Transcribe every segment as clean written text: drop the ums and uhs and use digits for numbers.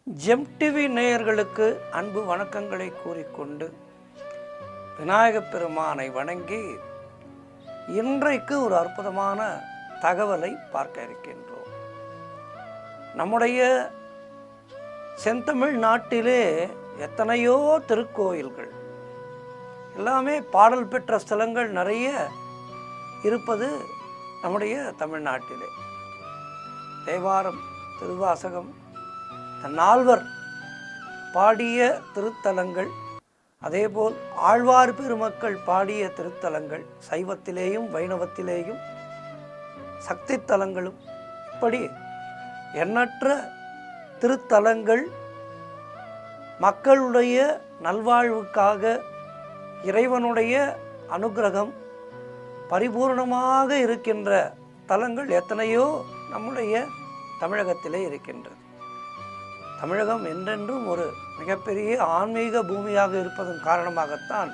GeM TV நேயர்களுக்கு அன்பு வணக்கங்களை கூறிக்கொண்டு விநாயகப் பெருமானை வணங்கி இன்றைக்கு ஒரு அற்புதமான தகவலை பார்க்க இருக்கின்றோம். நம்முடைய செந்தமிழ் நாட்டிலே எத்தனையோ திருக்கோயில்கள் எல்லாமே பாடல் பெற்ற ஸ்தலங்கள் நிறைய இருப்பது நம்முடைய தமிழ்நாட்டிலே. தேவாரம், திருவாசகம், நால்வர் பாடிய திருத்தலங்கள், அதேபோல் ஆழ்வார் பெருமக்கள் பாடிய திருத்தலங்கள், சைவத்திலேயும் வைணவத்திலேயும் சக்தி தலங்களும், இப்படி எண்ணற்ற திருத்தலங்கள் மக்களுடைய நல்வாழ்வுக்காக இறைவனுடைய அனுக்கிரகம் பரிபூர்ணமாக இருக்கின்ற தலங்கள் எத்தனையோ நம்முடைய தமிழகத்திலே இருக்கின்றது. தமிழகம் என்றென்றும் ஒரு மிகப்பெரிய ஆன்மீக பூமியாக இருப்பதன் காரணமாகத்தான்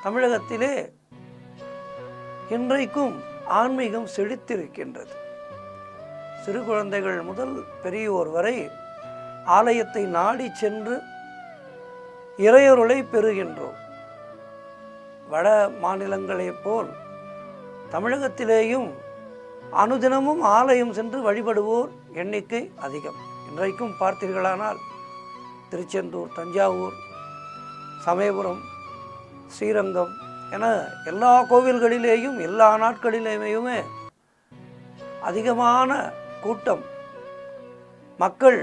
தமிழகத்திலே இன்றைக்கும் ஆன்மீகம் செழித்திருக்கின்றது. சிறு குழந்தைகள் முதல் பெரியோர் வரை ஆலயத்தை நாடி சென்று இறையருளை பெறுகின்றோம். வட மாநிலங்களைப் போல் தமிழகத்திலேயும் அனுதினமும் ஆலயம் சென்று வழிபடுவோர் எண்ணிக்கை அதிகம். இன்றைக்கும் பார்த்தீர்களானால் திருச்செந்தூர், தஞ்சாவூர், சமயபுரம், ஸ்ரீரங்கம் என எல்லா கோவில்களிலேயும் எல்லா நாட்களிலேயுமே அதிகமான கூட்டம் மக்கள்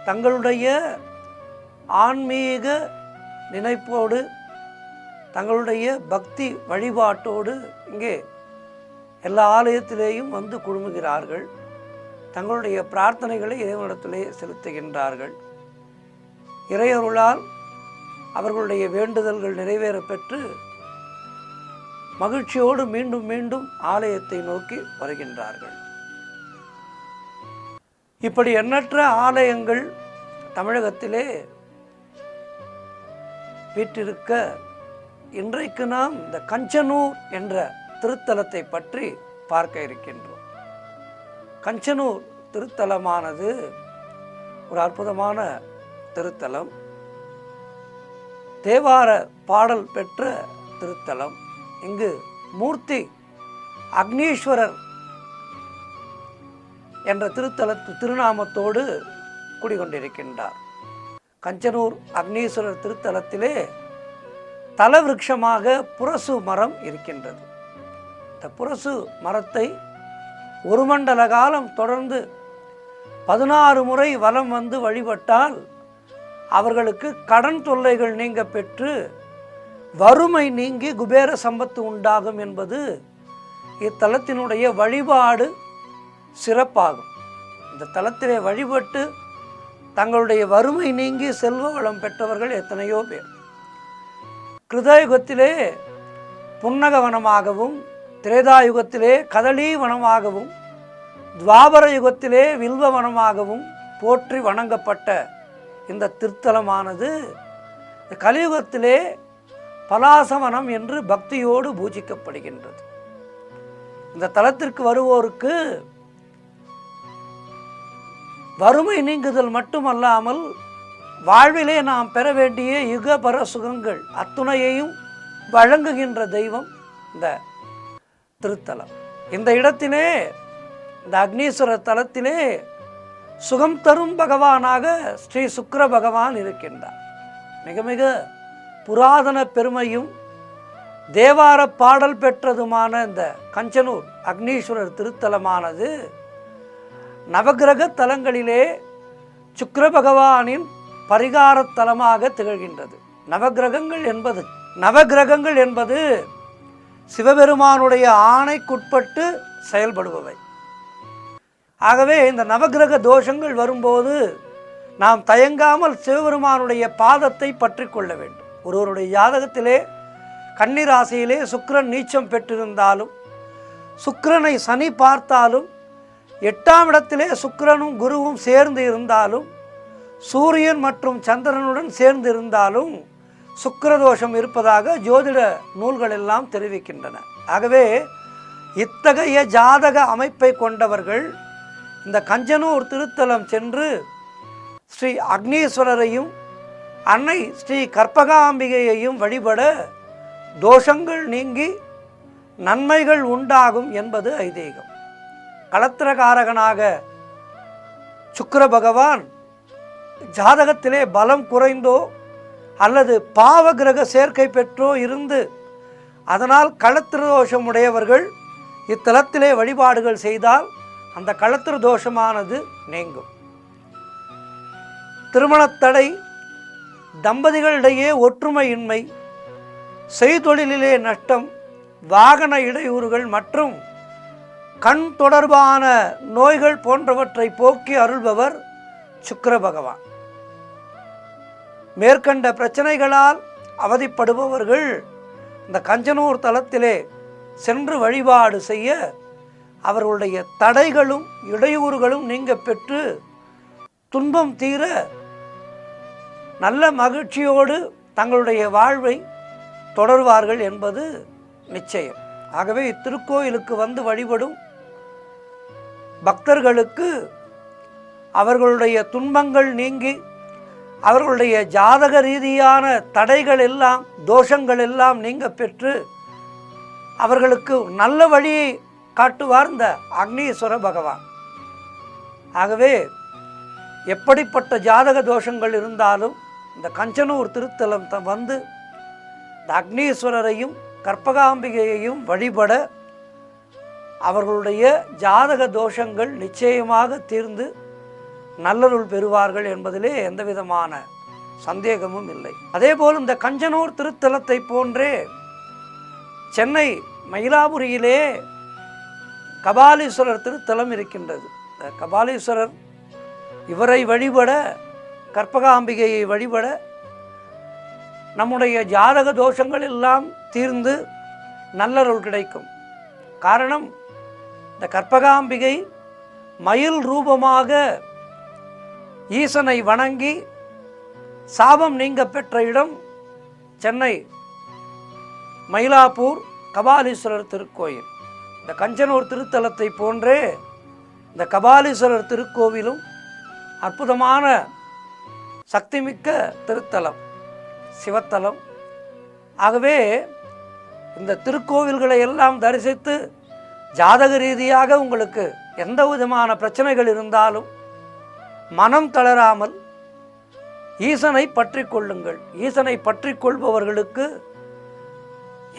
தங்களுடைய ஆன்மீக நினைப்போடு தங்களுடைய பக்தி வழிபாட்டோடு இங்கே எல்லா ஆலயத்திலேயும் வந்து குழுமுகிறார்கள். தங்களுடைய பிரார்த்தனைகளை இறைவனிடத்திலே செலுத்துகின்றார்கள். இறையருளால் அவர்களுடைய வேண்டுதல்கள் நிறைவேற பெற்று மகிழ்ச்சியோடு மீண்டும் மீண்டும் ஆலயத்தை நோக்கி வருகின்றார்கள். இப்படி எண்ணற்ற ஆலயங்கள் தமிழகத்திலே வீற்றிருக்க இன்றைக்கு நாம் இந்த கஞ்சனூர் என்ற திருத்தலத்தை பற்றி பார்க்க இருக்கின்றோம். கஞ்சனூர் திருத்தலமானது ஒரு அற்புதமான திருத்தலம். தேவார பாடல் பெற்ற திருத்தலம். இங்கு மூர்த்தி அக்னீஸ்வரர் என்ற திருநாமத்தோடு குடிகொண்டிருக்கின்றார். கஞ்சனூர் அக்னீஸ்வரர் திருத்தலத்திலே தலவிருட்சமாக புரசு மரம் இருக்கின்றது. இந்த புரசு மரத்தை ஒரு மண்டல காலம் தொடர்ந்து 16 முறை வலம் வந்து வழிபட்டால் அவர்களுக்கு கடன் தொல்லைகள் நீங்க பெற்று வறுமை நீங்கி குபேர சம்பத்து உண்டாகும் என்பது இத்தலத்தினுடைய வழிபாடு சிறப்பாகும். இந்த தலத்திலே வழிபட்டு தங்களுடைய வறுமை நீங்கி செல்வ வளம் பெற்றவர்கள் எத்தனையோ பேர். கிருதயுகத்திலே புன்னகவனமாகவும், திரேதாயுகத்திலே கதலி வனமாகவும், துவாபர யுகத்திலே வில்வ வனமாகவும் போற்றி வணங்கப்பட்ட இந்த திருத்தலமானது கலியுகத்திலே பலாசவனம் என்று பக்தியோடு பூஜிக்கப்படுகின்றது. இந்த தலத்திற்கு வருவோருக்கு வறுமை நீங்குதல் மட்டுமல்லாமல் வாழ்விலே நாம் பெற வேண்டிய யுகபர சுகங்கள் அத்துணையையும் வழங்குகின்ற தெய்வம் இந்த திருத்தலம். இந்த இடத்திலே, இந்த அக்னீஸ்வரர் தலத்திலே சுகம் தரும் பகவானாக ஸ்ரீ சுக்கிர பகவான் இருக்கின்றார். மிக மிக புராதன பெருமையும் தேவார பாடல் பெற்றதுமான இந்த கஞ்சனூர் அக்னீஸ்வரர் திருத்தலமானது நவகிரக தலங்களிலே சுக்கிர பகவானின் பரிகார தலமாக திகழ்கின்றது. நவகிரகங்கள் என்பது சிவபெருமானுடைய ஆணைக்குட்பட்டு செயல்படுபவை. ஆகவே இந்த நவகிரக தோஷங்கள் வரும்போது நாம் தயங்காமல் சிவபெருமானுடைய பாதத்தை பற்றி கொள்ள வேண்டும். ஒருவருடைய ஜாதகத்திலே கன்னி ராசியிலே சுக்கிரன் நீச்சம் பெற்றிருந்தாலும், சுக்கிரனை சனி பார்த்தாலும், 8ஆம் இடத்திலே சுக்கிரனும் குருவும் சேர்ந்து இருந்தாலும், சூரியன் மற்றும் சந்திரனுடன் சேர்ந்து இருந்தாலும் சுக்கிரதோஷம் இருப்பதாக ஜோதிட நூல்கள் எல்லாம் தெரிவிக்கின்றன. ஆகவே இத்தகைய ஜாதக அமைப்பை கொண்டவர்கள் இந்த கஞ்சனூர் திருத்தலம் சென்று ஸ்ரீ அக்னீஸ்வரரையும் அன்னை ஸ்ரீ கற்பகாம்பிகையையும் வழிபட தோஷங்கள் நீங்கி நன்மைகள் உண்டாகும் என்பது ஐதீகம். களத்திரகாரகனாக சுக்கிர பகவான் ஜாதகத்திலே பலம் குறைந்தோ அல்லது பாவ கிரக சேர்க்கை பெற்றோ இருந்து அதனால் களத்திர தோஷம் உடையவர்கள் இத்தலத்திலே வழிபாடுகள் செய்தால் அந்த களத்திர தோஷமானது நீங்கும். திருமணத்தடை, தம்பதிகளிடையே ஒற்றுமையின்மை, செய்தொழிலிலே நஷ்டம், வாகன இடையூறுகள் மற்றும் கண் தொடர்பான நோய்கள் போன்றவற்றை போக்கி அருள்பவர் சுக்கிர பகவான். மேற்கண்ட பிரச்சனைகளால் அவதிப்படுபவர்கள் இந்த கஞ்சனூர் தலத்திலே சென்று வழிபாடு செய்ய அவர்களுடைய தடைகளும் இடையூறுகளும் நீங்க பெற்று துன்பம் தீர நல்ல மகிழ்ச்சியோடு தங்களுடைய வாழ்வை தொடர்வார்கள் என்பது நிச்சயம். ஆகவே இத்திருக்கோயிலுக்கு வந்து வழிபடும் பக்தர்களுக்கு அவர்களுடைய துன்பங்கள் நீங்கி அவர்களுடைய ஜாதக ரீதியான தடைகள் எல்லாம் தோஷங்கள் எல்லாம் நீங்க பெற்று அவர்களுக்கு நல்ல வழியை காட்டுவார் இந்த அக்னீஸ்வர பகவான். ஆகவே எப்படிப்பட்ட ஜாதக தோஷங்கள் இருந்தாலும் இந்த கஞ்சனூர் திருத்தலம் வந்து இந்த அக்னீஸ்வரரையும் கற்பகாம்பிகையையும் வழிபட அவர்களுடைய ஜாதக தோஷங்கள் நிச்சயமாக தீர்ந்து நல்லருள் பெறுவார்கள் என்பதிலே எந்த விதமான சந்தேகமும் இல்லை. அதேபோல் இந்த கஞ்சனூர் திருத்தலத்தை போன்றே சென்னை மயிலாபுரியிலே கபாலீஸ்வரர் திருத்தலம் இருக்கின்றது. கபாலீஸ்வரர் இவரை வழிபட, கற்பகாம்பிகையை வழிபட நம்முடைய ஜாதக தோஷங்கள் எல்லாம் தீர்ந்து நல்லருள் கிடைக்கும். காரணம், இந்த கற்பகாம்பிகை மயில் ரூபமாக ஈசனை வணங்கி சாபம் நீங்க பெற்ற இடம் சென்னை மயிலாப்பூர் கபாலீஸ்வரர் திருக்கோயில். இந்த கஞ்சனூர் திருத்தலத்தை போன்றே இந்த கபாலீஸ்வரர் திருக்கோவிலும் அற்புதமான சக்திமிக்க திருத்தலம், சிவத்தலம். ஆகவே இந்த திருக்கோவில்களை எல்லாம் தரிசித்து ஜாதக ரீதியாக உங்களுக்கு எந்த விதமான பிரச்சனைகள் இருந்தாலும் மனம் தளராமல் ஈசனை பற்றி கொள்ளுங்கள். ஈசனை பற்றி கொள்பவர்களுக்கு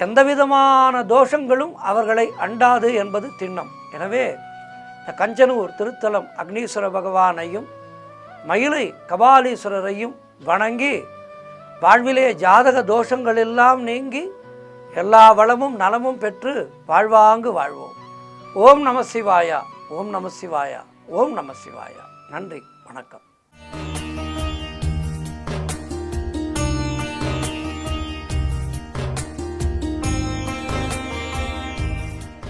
எந்த விதமான தோஷங்களும் அவர்களை அண்டாது என்பது திண்ணம். எனவே இந்த கஞ்சனூர் திருத்தலம் அக்னீஸ்வர பகவானையும் மயிலை கபாலீஸ்வரரையும் வணங்கி வாழ்விலே ஜாதக தோஷங்கள் எல்லாம் நீங்கி எல்லா வளமும் நலமும் பெற்று வாழ்வாங்கு வாழ்வோம். ஓம் நம சிவாயா, ஓம் நம சிவாயா, ஓம் நம சிவாயா. நன்றி, வணக்கம்.